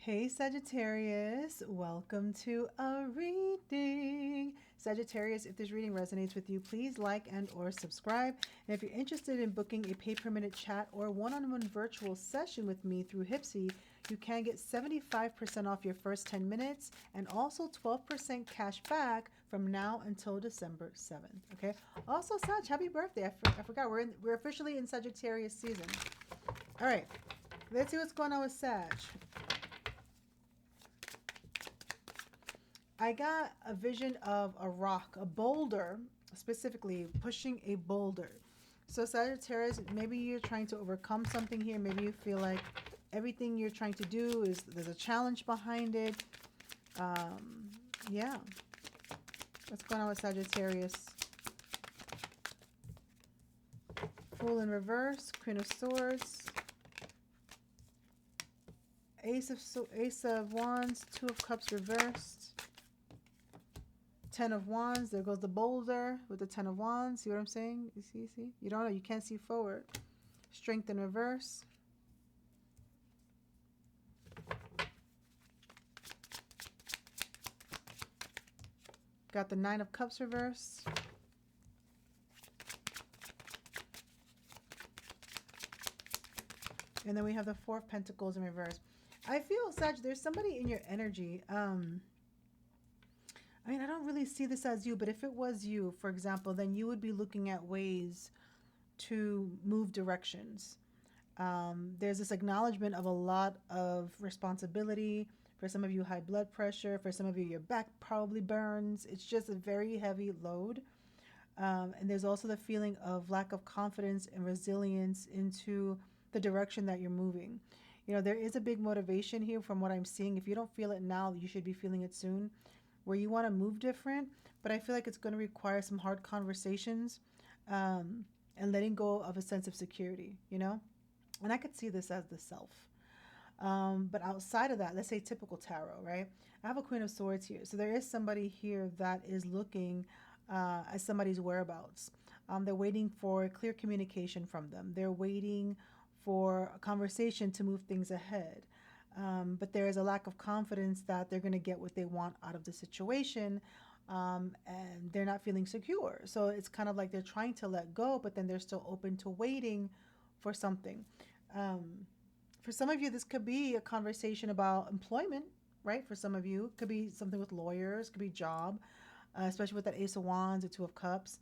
Hey Sagittarius, welcome to a reading. Sagittarius, if this reading resonates with you, please like and or subscribe. And if you're interested in booking a pay-per-minute chat or one-on-one virtual session with me through Hypsee, you can get 75% off your first 10 minutes and also 12% cash back from now until December 7th. Okay. Also, Sag, happy birthday. I forgot. We're officially in Sagittarius season. All right. Let's see what's going on with Sag. I got a vision of a rock, a boulder, specifically pushing a boulder. So Sagittarius, maybe you're trying to overcome something here. Maybe you feel like everything you're trying to do there's a challenge behind it. Yeah. What's going on with Sagittarius? Fool in reverse, Queen of Swords, Ace of Wands, Two of Cups reversed. 10 of Wands. There goes the boulder with the 10 of Wands. See what I'm saying? You see? You don't know. You can't see forward. Strength in reverse. Got the 9 of Cups reversed. And then we have the 4 of Pentacles in reverse. I feel, Sag, there's somebody in your energy. I mean, I don't really see this as you, but if it was you, for example, then you would be looking at ways to move directions. There's this acknowledgement of a lot of responsibility. For some of you, high blood pressure. For some of you, your back probably burns. It's just a very heavy load. And there's also the feeling of lack of confidence and resilience into the direction that you're moving. You know, there is a big motivation here from what I'm seeing. If you don't feel it now, you should be feeling it soon, where you want to move different, but I feel like it's going to require some hard conversations and letting go of a sense of security, you know? And I could see this as the self. But outside of that, let's say typical tarot, right? I have a Queen of Swords here. So there is somebody here that is looking at somebody's whereabouts. They're waiting for clear communication from them. They're waiting for a conversation to move things ahead. But there is a lack of confidence that they're going to get what they want out of the situation, and they're not feeling secure. So it's kind of like they're trying to let go, but then they're still open to waiting for something. For some of you, this could be a conversation about employment, right? For some of you, it could be something with lawyers, it could be job, especially with that Ace of Wands or Two of Cups.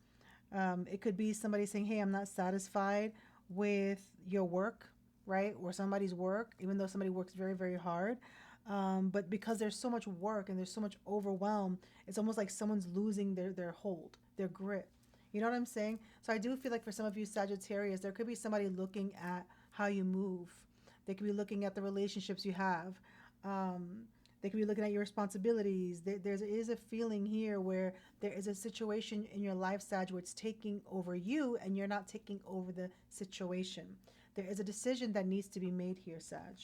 It could be somebody saying, hey, I'm not satisfied with your work, right? Or somebody's work, even though somebody works very, very hard. But because there's so much work and there's so much overwhelm, it's almost like someone's losing their hold, their grip. You know what I'm saying? So I do feel like for some of you Sagittarius, there could be somebody looking at how you move. They could be looking at the relationships you have. They could be looking at your responsibilities. There is a feeling here where there is a situation in your life, Sag, where it's taking over you and you're not taking over the situation. There is a decision that needs to be made here, Sag.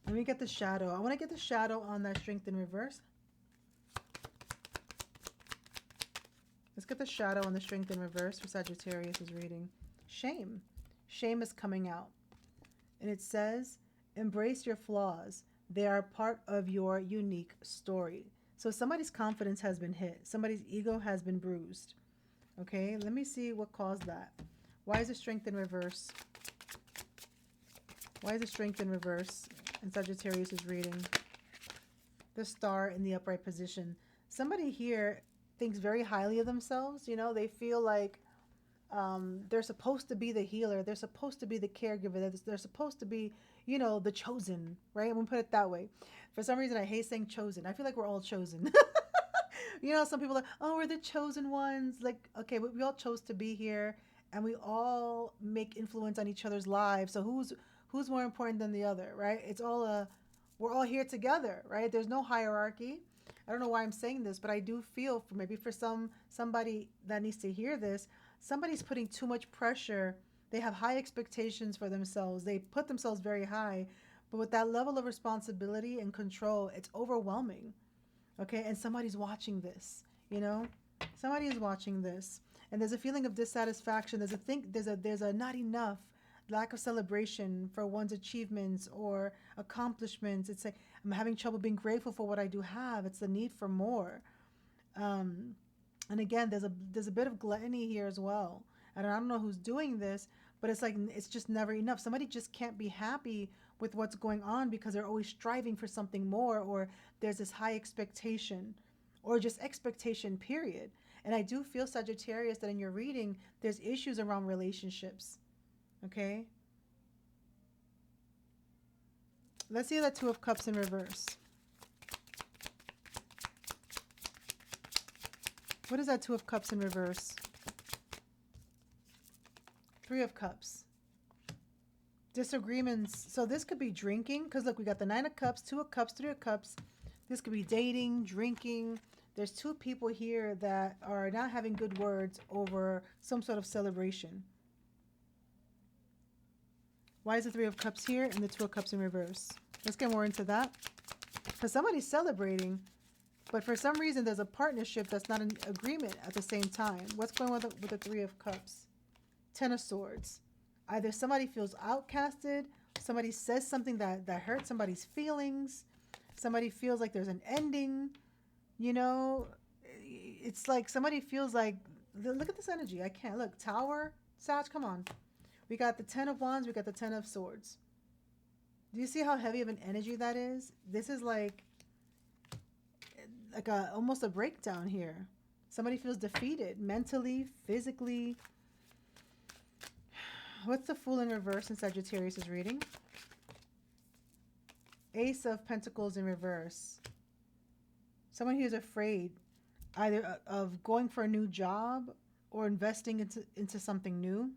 Let me get the shadow. I want to get the shadow on that strength in reverse. Let's get the shadow on the strength in reverse for Sagittarius' reading. Shame. Shame is coming out. And it says, embrace your flaws. They are part of your unique story. So somebody's confidence has been hit. Somebody's ego has been bruised. Okay, let me see what caused that. Why is the strength in reverse? Why is the strength in reverse in Sagittarius' reading? The star in the upright position. Somebody here thinks very highly of themselves. You know, they feel like they're supposed to be the healer. They're supposed to be the caregiver. They're supposed to be, you know, the chosen, right? I'm going to put it that way. For some reason, I hate saying chosen. I feel like we're all chosen. You know, some people are, oh, we're the chosen ones. Like, okay, but we all chose to be here and we all make influence on each other's lives. So who's more important than the other, right? It's all we're all here together, right? There's no hierarchy. I don't know why I'm saying this, but I do feel for maybe for somebody that needs to hear this, somebody's putting too much pressure. They have high expectations for themselves. They put themselves very high, but with that level of responsibility and control, it's overwhelming. Okay, and somebody's watching this, you know? Somebody is watching this. And there's a feeling of dissatisfaction. There's a not enough. lack of celebration for one's achievements or accomplishments. It's like I'm having trouble being grateful for what I do have. It's the need for more. Um, and again, there's a bit of gluttony here as well. And I don't know who's doing this, but it's like it's just never enough. Somebody just can't be happy with what's going on because they're always striving for something more, or there's this high expectation, or just expectation, period. And I do feel, Sagittarius, that in your reading, there's issues around relationships. Okay? Let's see that Two of Cups in reverse. What is that Two of Cups in reverse? Three of Cups. Disagreements. So this could be drinking, because look, we got the Nine of Cups, Two of Cups, Three of Cups. This could be dating, drinking. There's two people here that are not having good words over some sort of celebration. Why is the Three of Cups here and the Two of Cups in reverse? Let's get more into that. Because somebody's celebrating, but for some reason there's a partnership that's not in agreement at the same time. What's going on with the Three of Cups? Ten of Swords. Either somebody feels outcasted, somebody says something that hurts somebody's feelings, somebody feels like there's an ending, you know, it's like somebody feels like, look at this energy. I can't, look, Tower, Sag, come on. We got the Ten of Wands, we got the Ten of Swords. Do you see how heavy of an energy that is? This is like almost a breakdown here. Somebody feels defeated mentally, physically. What's the Fool in reverse in Sagittarius' reading? Ace of Pentacles in reverse. Someone who's afraid either of going for a new job or investing into something new.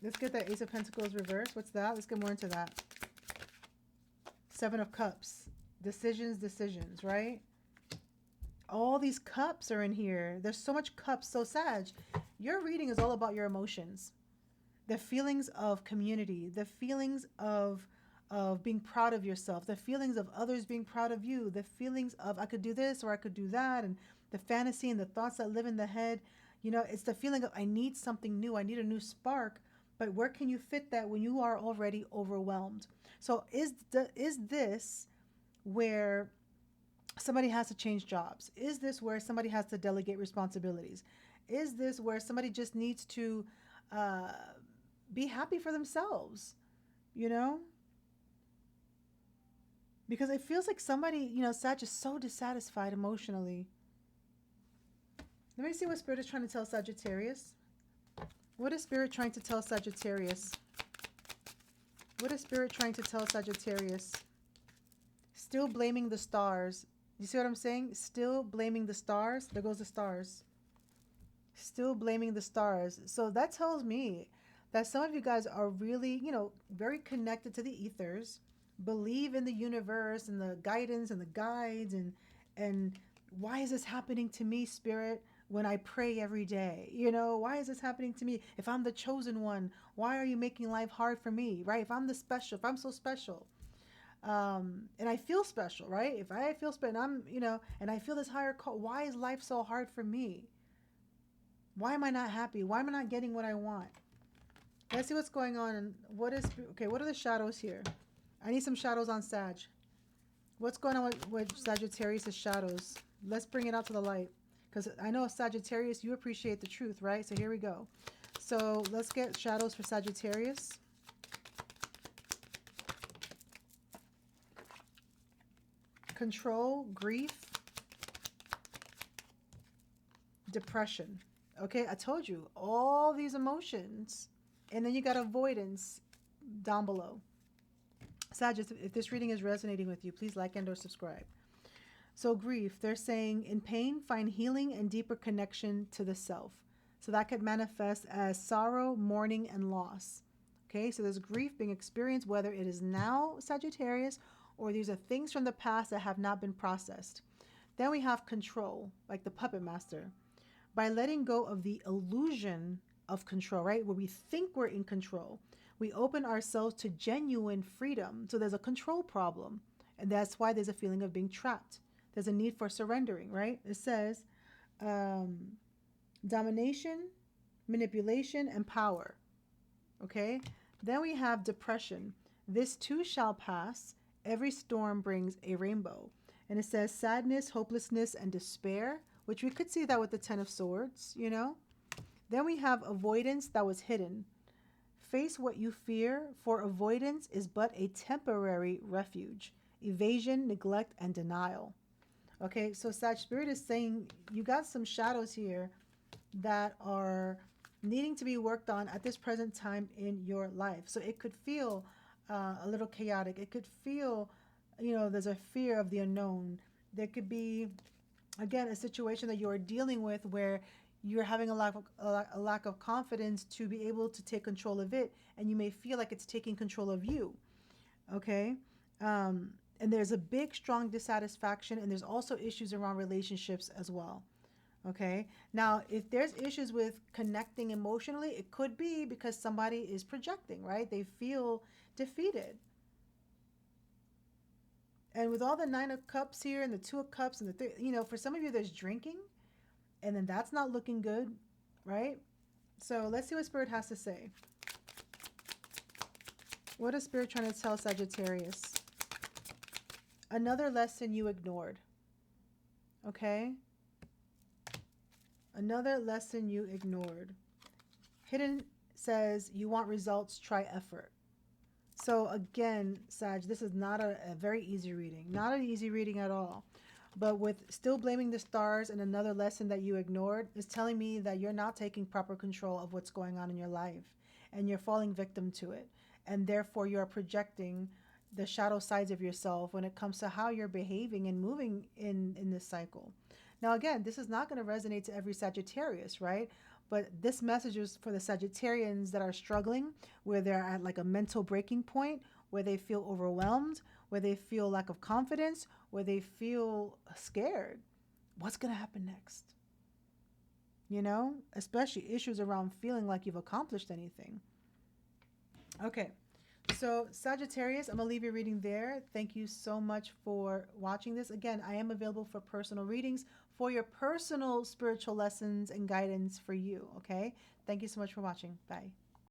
Let's get that Ace of Pentacles reverse. What's that? Let's get more into that. Seven of Cups. Decisions, right? All these cups are in here. There's so much cups. So Sag, your reading is all about your emotions. The feelings of community, the feelings of being proud of yourself, the feelings of others being proud of you, the feelings of I could do this or I could do that, and the fantasy and the thoughts that live in the head. You know, it's the feeling of I need something new, I need a new spark, but where can you fit that when you are already overwhelmed? So is this where somebody has to change jobs? Is this where somebody has to delegate responsibilities? Is this where somebody just needs to be happy for themselves, you know? Because it feels like somebody, you know, Sag is so dissatisfied emotionally. Let me see what Spirit is trying to tell Sagittarius. What is Spirit trying to tell Sagittarius? What is Spirit trying to tell Sagittarius? Still blaming the stars. You see what I'm saying? Still blaming the stars. There goes the stars. Still blaming the stars. So that tells me that some of you guys are really, you know, very connected to the ethers, believe in the universe and the guidance and the guides, and why is this happening to me, Spirit, when I pray every day? You know, why is this happening to me? If I'm the chosen one, why are you making life hard for me, right? If I'm the special, if I'm so special, and I feel special, right? If I feel special, and I'm, you know, and I feel this higher call, why is life so hard for me? Why am I not happy? Why am I not getting what I want? Let's see what's going on. And what is, okay, what are the shadows here? I need some shadows on Sag. What's going on with Sagittarius' shadows? Let's bring it out to the light. Because I know, Sagittarius, you appreciate the truth, right? So here we go. So let's get shadows for Sagittarius. Control, grief, depression. Okay, I told you, all these emotions. And then you got avoidance down below. Sag, if this reading is resonating with you, please like and or subscribe. So grief, they're saying in pain, find healing and deeper connection to the self. So that could manifest as sorrow, mourning, and loss. Okay, so there's grief being experienced, whether it is now, Sagittarius, or these are things from the past that have not been processed. Then we have control, like the puppet master. By letting go of the illusion of control, right, where we think we're in control, we open ourselves to genuine freedom. So there's a control problem, and that's why there's a feeling of being trapped. There's a need for surrendering, right? It says, um, domination, manipulation, and power. Okay? Then we have depression. This too shall pass. Every storm brings a rainbow. And it says sadness, hopelessness, and despair, which we could see that with the Ten of Swords, you know? Then we have avoidance that was hidden. Face what you fear, for avoidance is but a temporary refuge. Evasion, neglect, and denial. Okay, so Sag Spirit is saying you got some shadows here that are needing to be worked on at this present time in your life. So it could feel a little chaotic. It could feel, there's a fear of the unknown. There could be, again, a situation that you're dealing with where you're having a lack of confidence to be able to take control of it, and you may feel like it's taking control of you. Okay. And there's a big, strong dissatisfaction, and there's also issues around relationships as well. Okay. Now, if there's issues with connecting emotionally, it could be because somebody is projecting, right? They feel defeated. And with all the Nine of Cups here and the Two of Cups and for some of you, there's drinking, and then that's not looking good, right? So let's see what Spirit has to say. What is Spirit trying to tell Sagittarius? Another lesson you ignored. Okay? Another lesson you ignored. Hidden says you want results, try effort. So again, Sag, this is not a very easy reading. Not an easy reading at all. But with still blaming the stars and another lesson that you ignored is telling me that you're not taking proper control of what's going on in your life. And you're falling victim to it. And therefore you're projecting the shadow sides of yourself when it comes to how you're behaving and moving in this cycle. Now, again, this is not going to resonate to every Sagittarius, right? But this message is for the Sagittarians that are struggling, where they're at like a mental breaking point, where they feel overwhelmed, where they feel lack of confidence, where they feel scared. What's going to happen next? Especially issues around feeling like you've accomplished anything. Okay. So Sagittarius, I'm going to leave your reading there. Thank you so much for watching this. Again, I am available for personal readings for your personal spiritual lessons and guidance for you. Okay. Thank you so much for watching. Bye.